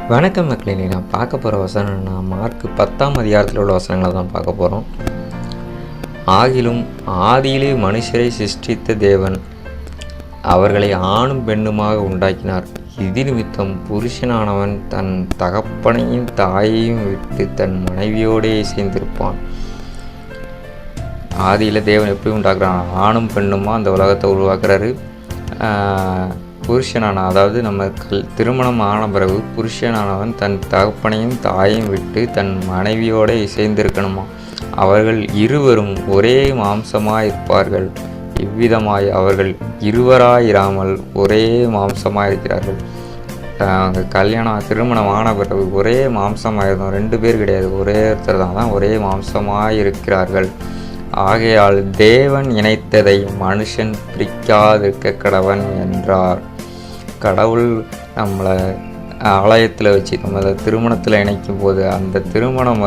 வணக்கம் மக்களே, நான் பார்க்க போகிற வசனம்னா மார்க் 10ஆம் அதிகாரத்தில் உள்ள வசனங்களை தான் பார்க்க போகிறோம். ஆகிலும் ஆதியிலே மனுஷரை சிருஷ்டித்த தேவன் அவர்களை ஆணும் பெண்ணுமாக உண்டாக்கினார். இது நிமித்தம் புருஷனானவன் தன் தகப்பனையும் தாயையும் விட்டு தன் மனைவியோடே சேர்ந்திருப்பான். ஆதியில் தேவன் எப்படி உண்டாக்குறான்? ஆணும் பெண்ணுமா அந்த உலகத்தை உருவாக்குறாரு. புருஷனான, அதாவது நம்ம திருமணம் ஆன பிறகு புருஷனானவன் தன் தகப்பனையும் தாயையும் விட்டு தன் மனைவியோடு இசைந்திருக்கணுமா. அவர்கள் இருவரும் ஒரே மாம்சமாயிருப்பார்கள். இவ்விதமாய் அவர்கள் இருவராயிராமல் ஒரே மாம்சமாயிருக்கிறார்கள். திருமணம் ஆன பிறகு ஒரே மாம்சமாயிருந்தோம், 2 பேர் கிடையாது, ஒரே ஒருத்தர் தான் ஒரே மாம்சமாயிருக்கிறார்கள். ஆகையால் தேவன் இணைத்ததை மனுஷன் பிரிக்காதிருக்க கடவன் என்றார். கடவுள் நம்மளை ஆலயத்தில் வச்சு நம்ம திருமணத்தில் இணைக்கும் போது அந்த திருமணம்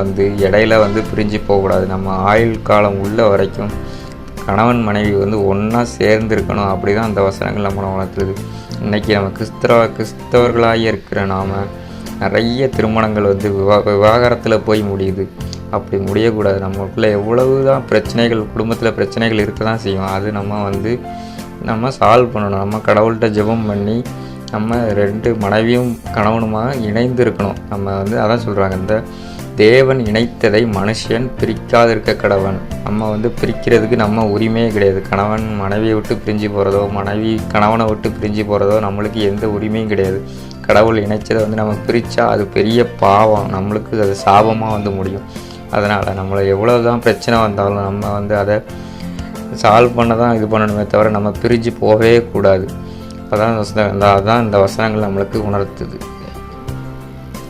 இடையில பிரிஞ்சு போகக்கூடாது. நம்ம ஆயுள் காலம் உள்ள வரைக்கும் கணவன் மனைவி ஒன்றா சேர்ந்து இருக்கணும். அப்படி தான் அந்த வசனங்கள் நம்மளை வளர்த்துருது. இன்றைக்கி நம்ம கிறிஸ்தவர்களாக இருக்கிற நாம் நிறைய திருமணங்கள் விவாகரத்தில் போய் முடியுது. அப்படி முடியக்கூடாது. நம்மளுக்குள்ளே எவ்வளவு தான் பிரச்சனைகள், குடும்பத்தில் பிரச்சனைகள் இருக்க தான் செய்யும். அது நம்ம சால்வ் பண்ணணும். நம்ம கடவுள்கிட்ட ஜெபம் பண்ணி நம்ம 2 மனைவியும் கணவனுமாக இணைந்து இருக்கணும். நம்ம அதான் சொல்கிறாங்க, இந்த தேவன் இணைத்ததை மனுஷன் பிரிக்காதிருக்க கடவன். நம்ம பிரிக்கிறதுக்கு நம்ம உரிமையே கிடையாது. கணவன் மனைவியை விட்டு பிரிஞ்சு போகிறதோ, மனைவி கணவனை விட்டு பிரிஞ்சு போகிறதோ நம்மளுக்கு எந்த உரிமையும் கிடையாது. கடவுள் இணைச்சதை நம்ம பிரித்தா அது பெரிய பாவம், நம்மளுக்கு அது சாபமாக முடியும். அதனால் நம்மளை எவ்வளோ தான் பிரச்சனை வந்தாலும் நம்ம அதை சால்வ் பண்ண தான் இது பண்ணணுமே தவிர நம்ம பிரிஞ்சு போகவே கூடாது. அதான் இந்த வசனங்கள் நம்மளுக்கு உணர்த்துது.